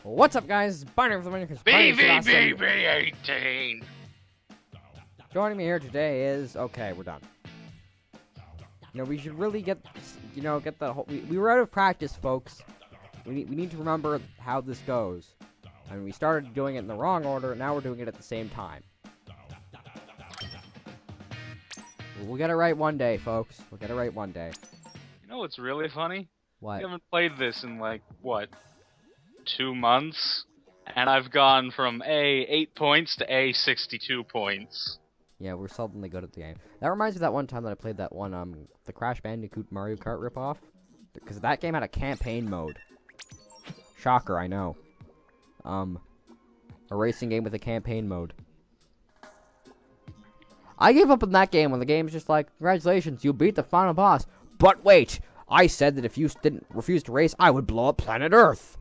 What's up, guys? Binary from BBBB18. Joining me here today is we're done. We should really get the whole. We were out of practice, folks. We need to remember how this goes. I mean, we started doing it in the wrong order. Now we're doing it at the same time. We'll get it right one day, folks. We'll get it right one day. You know what's really funny? What? I haven't played this in like, what, 2 months? And I've gone from A, 8 points to A, 62 points. Yeah, we're suddenly good at the game. That reminds me of that one time that I played that one, the Crash Bandicoot Mario Kart ripoff. Because that game had a campaign mode. Shocker, I know. A racing game with a campaign mode. I gave up on that game when the game's just like, congratulations, you beat the final boss. But wait, I said that if you didn't refuse to race, I would blow up planet Earth.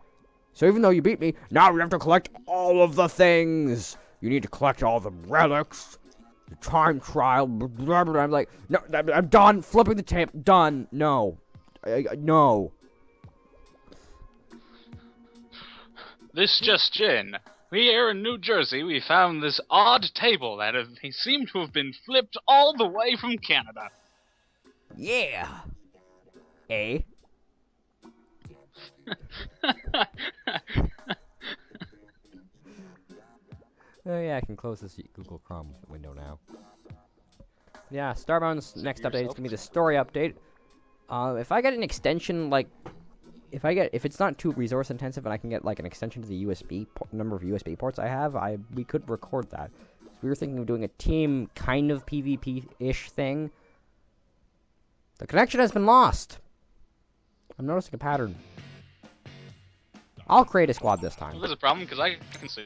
So even though you beat me, now you have to collect all of the things. You need to collect all the relics, the time trial, blah, blah, blah. I'm like, no, I'm done flipping the tape. Done. No. No. This just in. Here in New Jersey, we found this odd table that seemed to have been flipped all the way from Canada. Yeah. Eh? Oh yeah, I can close this Google Chrome window now. Yeah, Starbound's next update is gonna be the story update. If I get an extension, like, if it's not too resource intensive and I can get like an extension to the USB number of USB ports I have, we could record that. So we were thinking of doing a team kind of PvP-ish thing. The connection has been lost. I'm noticing a pattern. I'll create a squad this time. Well, there's a problem because I can see.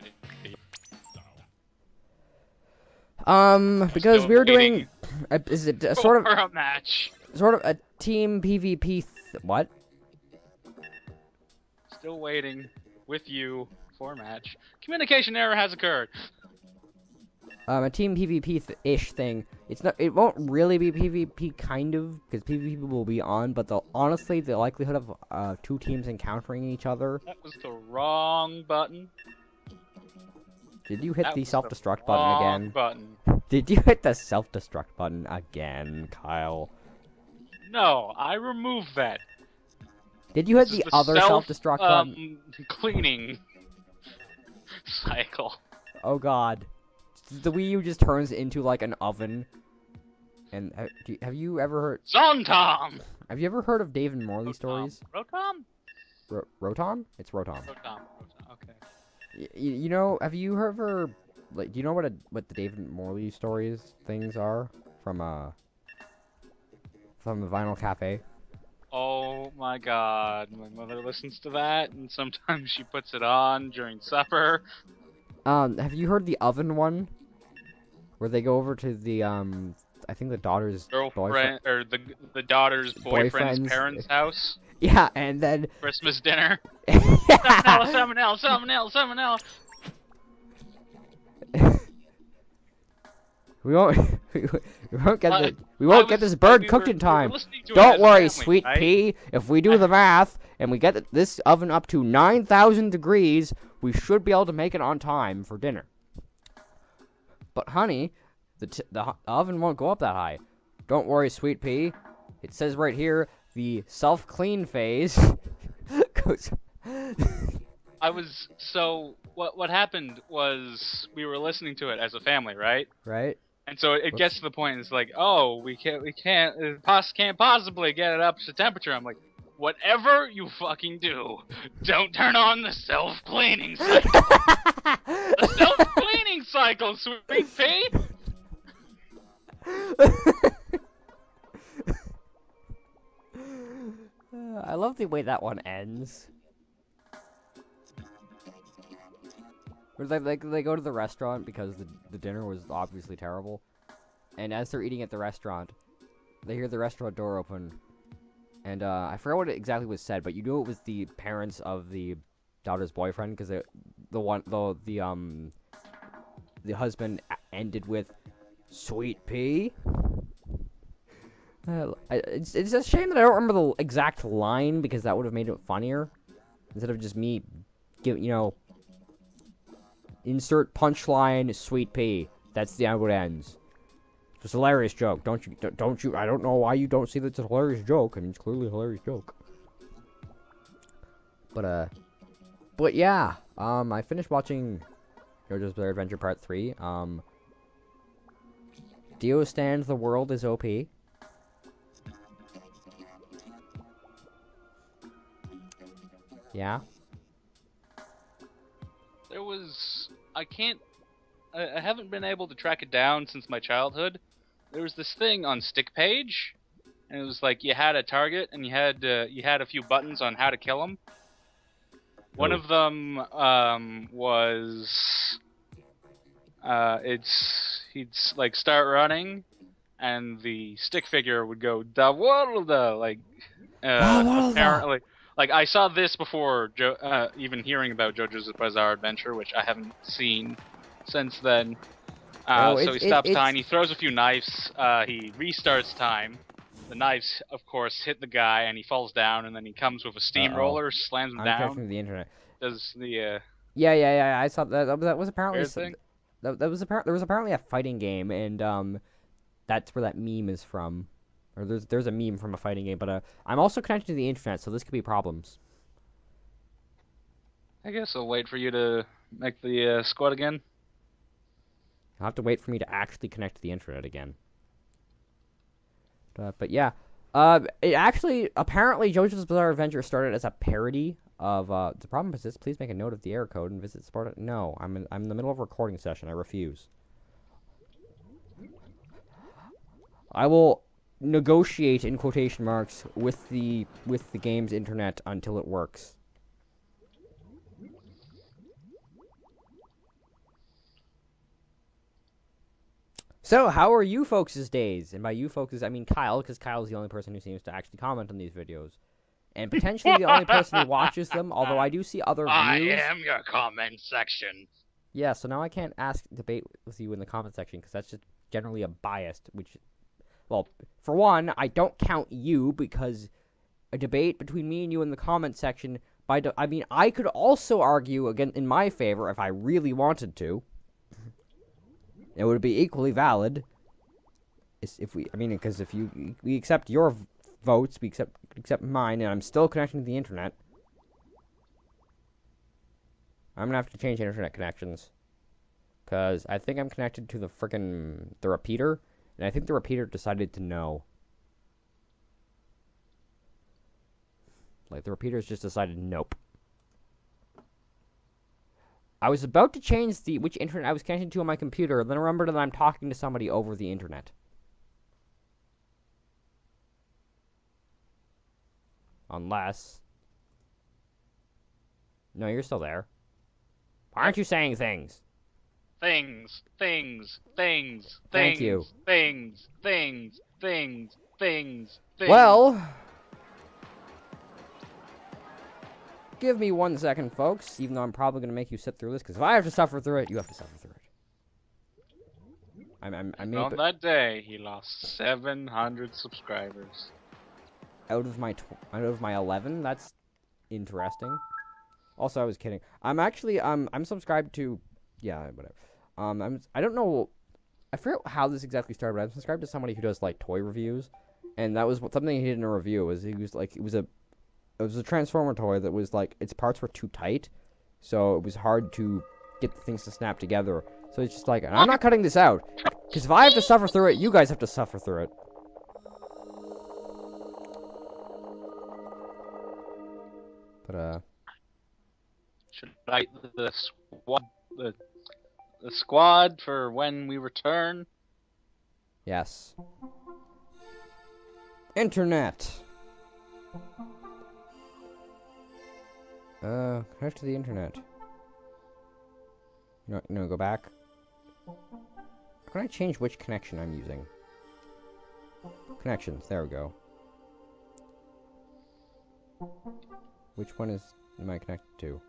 Because we were doing, is it a sort of a match? Sort of a team PvP. What? Still waiting with you for a match. Communication error has occurred. A team PvP-ish thing. It's not. It won't really be PvP, kind of, because PvP will be on. But honestly, the likelihood of two teams encountering each other. That was the wrong button. Did you hit the self-destruct button again? Button. Did you hit the self-destruct button again, Kyle? No, I removed that. Did you hit the other self-destruct button? Cleaning cycle. Oh god. The Wii U just turns into like an oven. And have you ever heard... Zontom! Have you ever heard of Dave and Morley stories? Rotom? Rotom? It's Rotom. Rotom, okay. You know, have you ever, like, do you know what the Dave and Morley things are? From the Vinyl Cafe? Oh my god, my mother listens to that, and sometimes she puts it on during supper. Have you heard the oven one? Where they go over to the, I think the daughter's girlfriend, or the daughter's boyfriend's parents' house? Yeah, and then... Christmas dinner. Someone else. We won't get this bird cooked in time. Don't worry, sweet pea. If we do the math and we get this oven up to 9,000 degrees, we should be able to make it on time for dinner. But honey, the oven won't go up that high. Don't worry, sweet pea. It says right here, the self-clean phase goes... What happened was we were listening to it as a family, right? Right. And so it gets to the point, it's like, oh, we can't possibly get it up to temperature. I'm like, whatever you fucking do, don't turn on the self-cleaning cycle. The self-cleaning cycle, sweet pea! I love the way that one ends. Where they go to the restaurant because the dinner was obviously terrible. And as they're eating at the restaurant, they hear the restaurant door open. And I forgot what exactly was said, but you knew it was the parents of the daughter's boyfriend, because the husband ended with "Sweet pea." It's a shame that I don't remember the exact line, because that would have made it funnier instead of just me give, insert punchline, sweet pea. That's the how it ends. It's a hilarious joke. Don't you, I don't know why you don't see that it's a hilarious joke. I mean, it's clearly a hilarious joke. But yeah, I finished watching JoJo's Bizarre Adventure Part 3. Dio stands the world is OP. Yeah. There was... I haven't been able to track it down since my childhood. There was this thing on Stick Page, and it was like you had a target, and you had a few buttons on how to kill him. One of them was... he'd like start running, and the stick figure would go da world, like apparently. Like I saw this before even hearing about JoJo's Bizarre Adventure, which I haven't seen since then. So he stops time. He throws a few knives. He restarts time. The knives, of course, hit the guy, and he falls down. And then he comes with a steamroller, slams him down. I'm checking the internet. Does the Yeah. I saw that. That was apparently thing? There was apparently a fighting game, and that's where that meme is from. Or there's a meme from a fighting game, but I'm also connected to the internet, so this could be problems. I guess I'll wait for you to make the squad again. I'll have to wait for me to actually connect to the internet again. But yeah, it actually apparently JoJo's Bizarre Adventure started as a parody of the problem is this. Please make a note of the error code and visit support. No, I'm in the middle of a recording session. I refuse. I will negotiate in quotation marks with the game's internet until it works. So, how are you folks' days? And by you folks, I mean Kyle, because Kyle's the only person who seems to actually comment on these videos. And potentially the only person who watches them, although I do see other views. I am your comment section. Yeah, so now I can't debate with you in the comment section, because that's just generally a bias, which... Well, for one, I don't count you, because a debate between me and you in the comment section, I mean, I could also argue again in my favor if I really wanted to. It would be equally valid. Because if we accept your votes, we accept mine, and I'm still connecting to the internet. I'm gonna have to change internet connections. Because I think I'm connected to the repeater. And I think the repeater decided to no. Like, the repeater's just decided nope. I was about to change which internet I was connected to on my computer, then I remembered that I'm talking to somebody over the internet. Unless... No, you're still there. Why aren't you saying things? Things. Thank you. Things. Well... Give me 1 second, folks, even though I'm probably going to make you sit through this, because if I have to suffer through it, you have to suffer through it. On that day, he lost 700 subscribers. Out of my 11? That's interesting. Also, I was kidding. I'm actually, I'm subscribed to, yeah, whatever. I don't know, I forget how this exactly started, but I'm subscribed to somebody who does, like, toy reviews, and that was something he did in a review, it was a Transformer toy that was, like, its parts were too tight, so it was hard to get the things to snap together. So it's just like, I'm not cutting this out, because if I have to suffer through it, you guys have to suffer through it. But, should write the squad for when we return? Yes. Internet. Connect to the internet. No, go back. How can I change which connection I'm using? Connections, there we go. Which one am I connected to?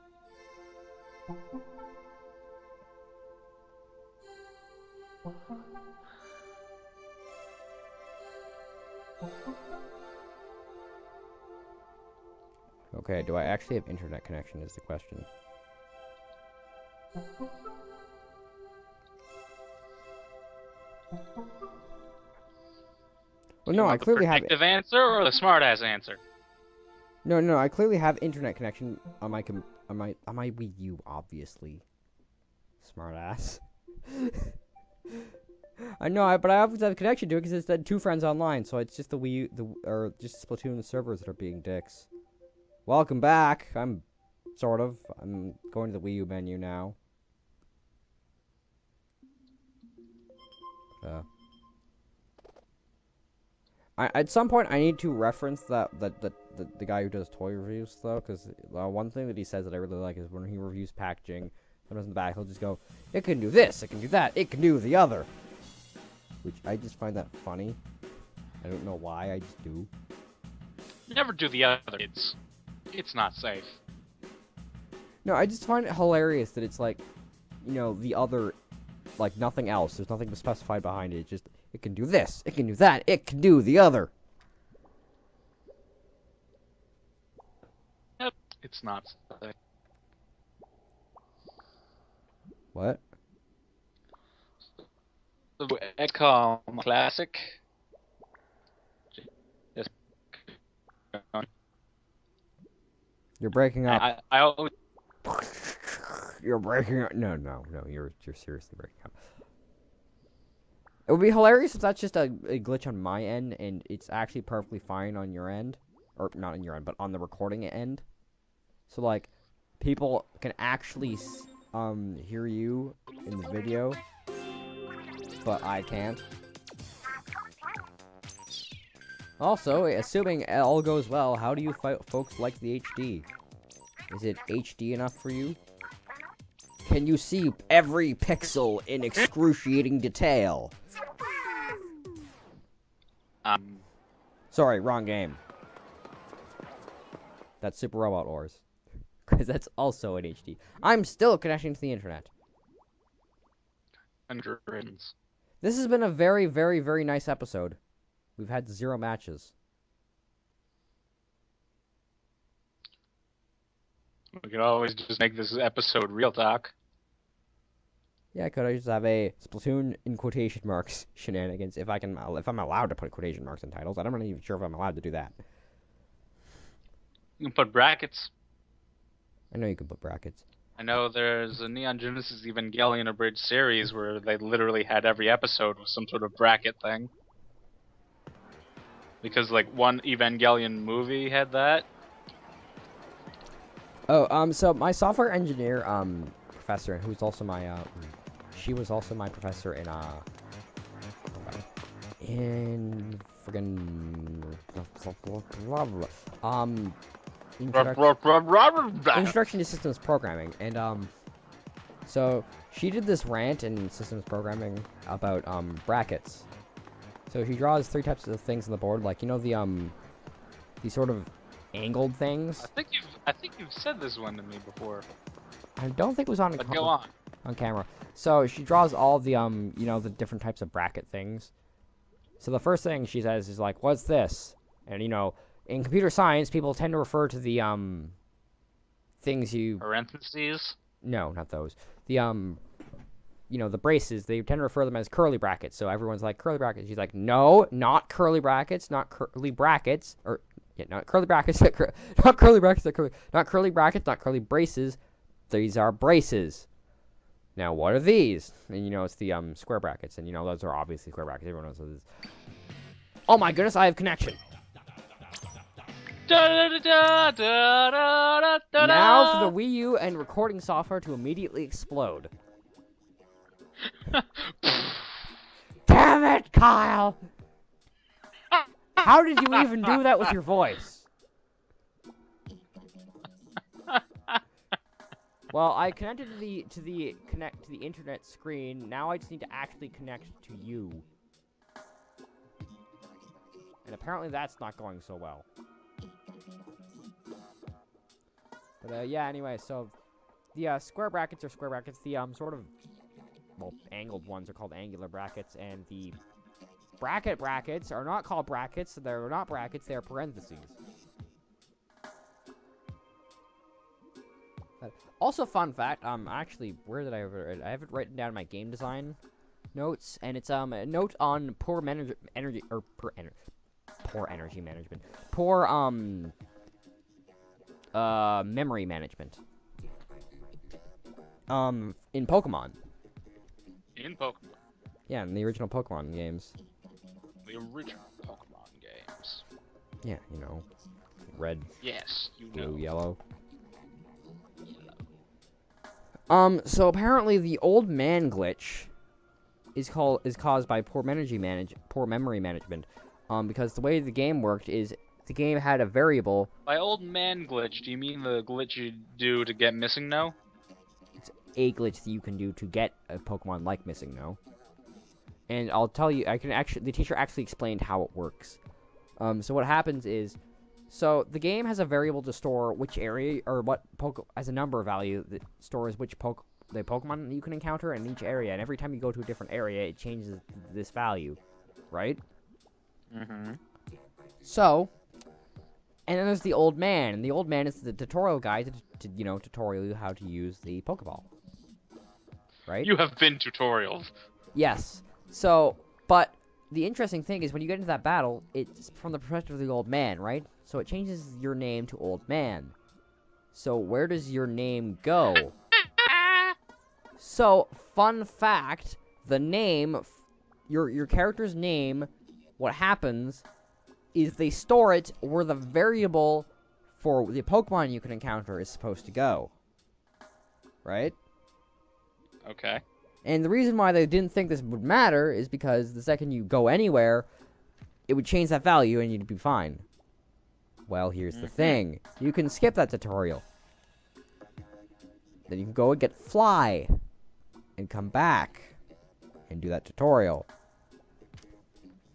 Okay, do I actually have internet connection is the question. Well, You no, I want the clearly have. predictive answer or the smart-ass answer? No, I clearly have internet connection on my on my Wii U, obviously. Smartass. I know, but I obviously have a connection to it because it said 2 friends online, so it's just the Wii U, or just Splatoon servers that are being dicks. Welcome back. I'm going to the Wii U menu now. At some point I need to reference the guy who does toy reviews though, because one thing that he says that I really like is when he reviews packaging, sometimes in the back he'll just go, "It can do this, it can do that, it can do the other," which I just find that funny. I don't know why, I just do. Never do the other. It's not safe. No, I just find it hilarious that it's like, you know, the other, like nothing else. There's nothing specified behind it. It's just, it can do this, it can do that, it can do the other. Yep, it's not safe. What? The Ecom Classic. Just You're breaking up. I always. You're breaking up. No, you're seriously breaking up. It would be hilarious if that's just a glitch on my end, and it's actually perfectly fine on your end. Or, not on your end, but on the recording end. So, like, people can actually, hear you in the video, but I can't. Also, assuming all goes well, how do you folks like the HD? Is it HD enough for you? Can you see every pixel in excruciating detail? Sorry, wrong game. That's Super Robot Wars. Because that's also in HD. I'm still connecting to the internet. Hundreds. This has been a very, very, very nice episode. We've had 0 matches. We could always just make this episode real talk. Yeah, could I just have a Splatoon in quotation marks shenanigans if I'm allowed to put quotation marks in titles. I'm not even sure if I'm allowed to do that. You can put brackets. I know you can put brackets. I know there's a Neon Genesis Evangelion abridged series where they literally had every episode with some sort of bracket thing. Because, like, one Evangelion movie had that. Oh, so my software engineer, professor, who's also my, she was also my professor in Introduction to Systems Programming, and, so she did this rant in Systems Programming about, brackets. So she draws 3 types of things on the board, like, you know, the sort of angled things. I think you've said this one to me before. I don't think it was on Go on. On camera. So she draws all the you know, the different types of bracket things. So the first thing she says is like, "What's this?" And you know, in computer science, people tend to refer to the things you parentheses. No, not those. The you know, the braces, they tend to refer to them as curly brackets. So everyone's like, curly brackets. She's like, no, not curly brackets, not curly brackets, or yeah, not curly brackets, not curly brackets, not curly brackets, not curly braces. These are braces. Now, what are these? And you know, it's the square brackets, and you know, those are obviously square brackets. Everyone knows those. Oh my goodness, I have connection. Now for the Wii U and recording software to immediately explode. Damn it, Kyle! How did you even do that with your voice? Well, I connected to the internet screen. Now I just need to actually connect to you. And apparently that's not going so well. But yeah, anyway, so the square brackets are square brackets. The sort of, well, angled ones are called angular brackets, and the brackets are not called brackets. They're not brackets, they're parentheses. Also, fun fact. Actually, where did I have it? I have it written down in my game design notes, and it's a note on poor poor energy management, poor memory management. In Pokemon. In Pokemon. Yeah, in the original Pokemon games. The original Pokemon games. Yeah, you know, red, Yes, you blue, know. yellow. So apparently the old man glitch is caused by poor memory management. Because the way the game worked is the game had a variable. By old man glitch, do you mean the glitch you do to get Missing No? It's a glitch that you can do to get a Pokemon like Missing No. And I'll tell you, the teacher actually explained how it works. So what happens is, so the game has a variable to store which area, or what as a number value that stores which the Pokemon you can encounter in each area, and every time you go to a different area, it changes this value, right? Mm-hmm. So, and then there's the old man, and the old man is the tutorial guide to tutorial you how to use the Pokeball, right? You have been tutorialed. Yes. So, but the interesting thing is when you get into that battle, it's from the perspective of the old man, right? So it changes your name to old man. So where does your name go? So, fun fact, the name, your character's name, what happens is they store it where the variable for the Pokemon you can encounter is supposed to go. Right? Okay. And the reason why they didn't think this would matter is because the second you go anywhere, it would change that value and you'd be fine. Well, here's the thing. You can skip that tutorial. Then you can go and get Fly. And come back. And do that tutorial.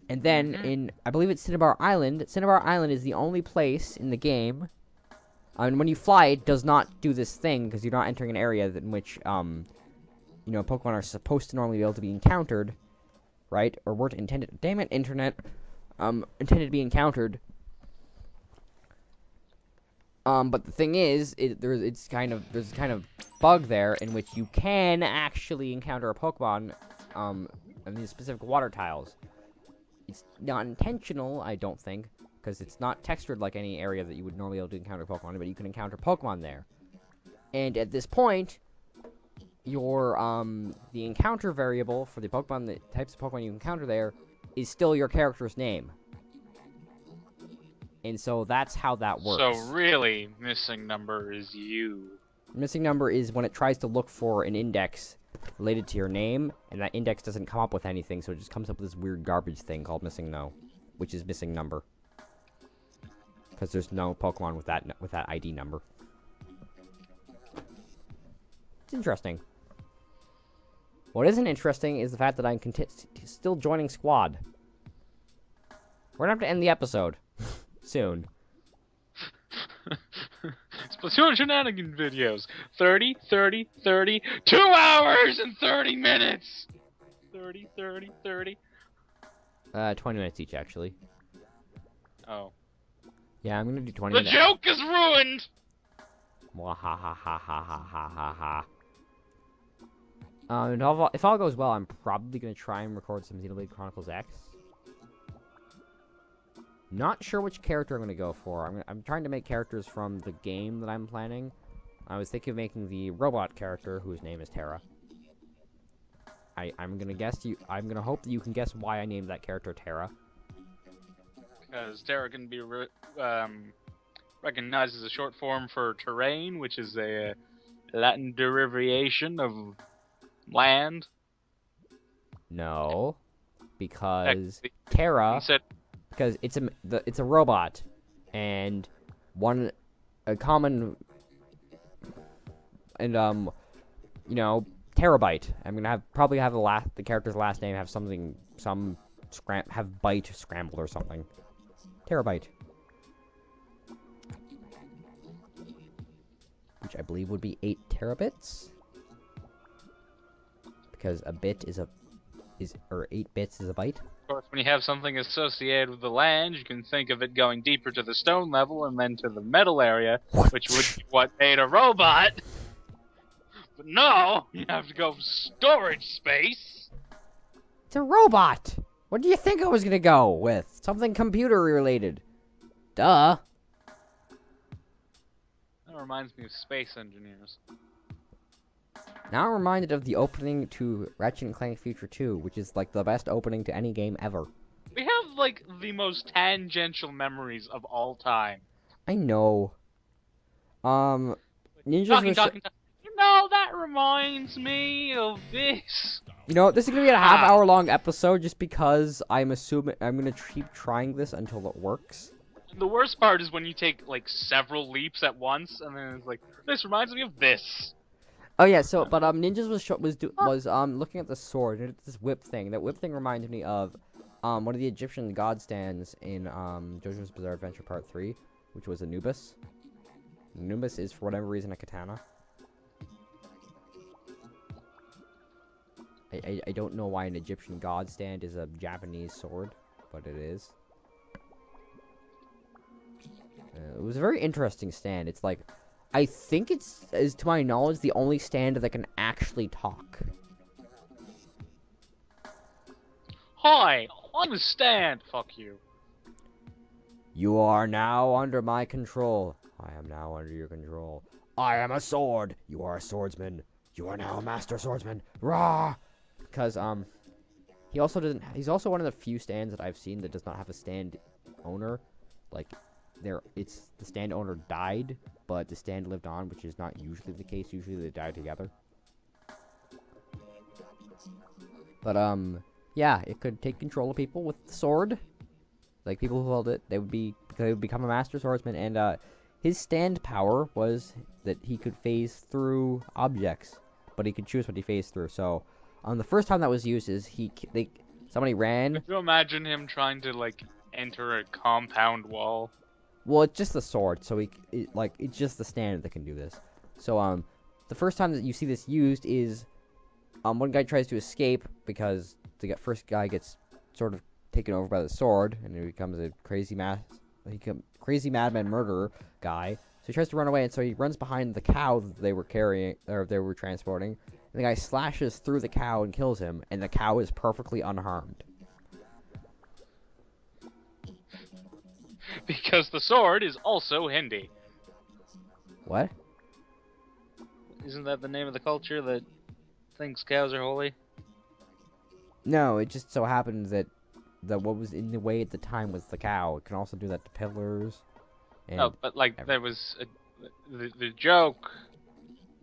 And then in, I believe it's Cinnabar Island. Cinnabar Island is the only place in the game. And when you fly, it does not do this thing because you're not entering an area in which, Pokemon are supposed to normally be able to be encountered, right? Or weren't intended. Damn it, internet. Intended to be encountered. But the thing is, there's kind of bug there in which you can actually encounter a Pokemon, in these specific water tiles. It's not intentional, I don't think, because it's not textured like any area that you would normally be able to encounter Pokemon, but you can encounter Pokemon there. And at this point, your the encounter variable for the Pokemon, the types of Pokemon you encounter there, is still your character's name. And so that's how that works. So really, missing number is you. Missing number is when it tries to look for an index related to your name, and that index doesn't come up with anything, so it just comes up with this weird garbage thing called missing no, which is missing number. Because there's no Pokemon with that ID number. It's interesting. What isn't interesting is the fact that I'm still joining squad. We're gonna have to end the episode soon. Splatoon Shenanigans videos. 30, 30, 30, 2 hours and 30 minutes! 30, 30, 30. 20 minutes each, actually. Oh. Yeah, I'm gonna do 20 The minutes. joke is ruined! Mwahahahahahaha. And if all goes well, I'm probably gonna try and record some Xenoblade Chronicles X. Not sure which character I'm gonna go for. I'm trying to make characters from the game that I'm planning. I was thinking of making the robot character whose name is Terra. I'm gonna hope that you can guess why I named that character Terra. Because Terra can be recognized as a short form for terrain, which is a Latin derivation of land. No, because Terra. Because it's a robot, and a common, and terabyte. I'm gonna probably have the character's last name have have byte scrambled or something. Terabyte, which I believe would be 8 terabits, because a bit is 8 bits is a byte. Of course, when you have something associated with the land, you can think of it going deeper to the stone level and then to the metal area, which would be what made a robot. But no, you have to go storage space. It's a robot. What do you think I was gonna go with? Something computer related. Duh. That reminds me of Space Engineers. Now I'm reminded of the opening to Ratchet & Clank Future 2, which is like the best opening to any game ever. We have like the most tangential memories of all time. I know. Ninjas Talking. You know, that reminds me of this. You know, this is gonna be a half-hour-long episode just because I'm assuming I'm gonna keep trying this until it works. The worst part is when you take like several leaps at once, and then it's like, this reminds me of this. Oh yeah, so but Ninjas was looking at the sword and it's this whip thing. That whip thing reminded me of one of the Egyptian god stands in JoJo's Bizarre Adventure Part 3, which was Anubis. Anubis is for whatever reason a katana. I don't know why an Egyptian god stand is a Japanese sword, but it is. It was a very interesting stand. It's like, I think it's, as to my knowledge, the only stand that can actually talk. Hi, I'm a stand. Fuck you. You are now under my control. I am now under your control. I am a sword. You are a swordsman. You are now a master swordsman. Rah! Because, he also doesn't, he's also one of the few stands that I've seen that does not have a stand owner. Like, the stand owner died, but the stand lived on, which is not usually the case. Usually they die together. But, yeah, it could take control of people with the sword. Like, people who held it, they would become a master swordsman, and, his stand power was that he could phase through objects, but he could choose what he phased through. So, the first time that was used is somebody ran. Could you imagine him trying to like enter a compound wall? Well, it's just the sword, so it's just the stand that can do this. So, the first time that you see this used is, one guy tries to escape because the first guy gets sort of taken over by the sword, and he becomes a crazy madman murderer guy. So he tries to run away, and so he runs behind the cow that they were carrying, or they were transporting, and the guy slashes through the cow and kills him, and the cow is perfectly unharmed. Because the sword is also Hindi. What? Isn't that the name of the culture that thinks cows are holy? No, it just so happened that what was in the way at the time was the cow. It can also do that to pillars. Oh, but like there was the joke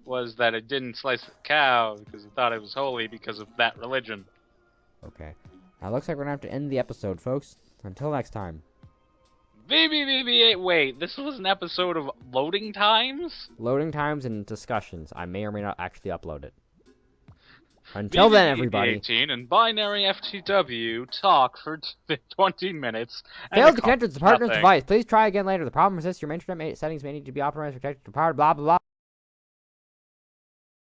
was that it didn't slice the cow because it thought it was holy because of that religion. Okay. Now looks like we're gonna have to end the episode, folks. Until next time. Wait, this was an episode of loading times? Loading times and discussions. I may or may not actually upload it. Until then, everybody. 18 and binary FTW talk for 20 minutes. Failed to connect with the partner's device. Please try again later. The problem is this: your internet settings may need to be optimized, protected, blah blah blah.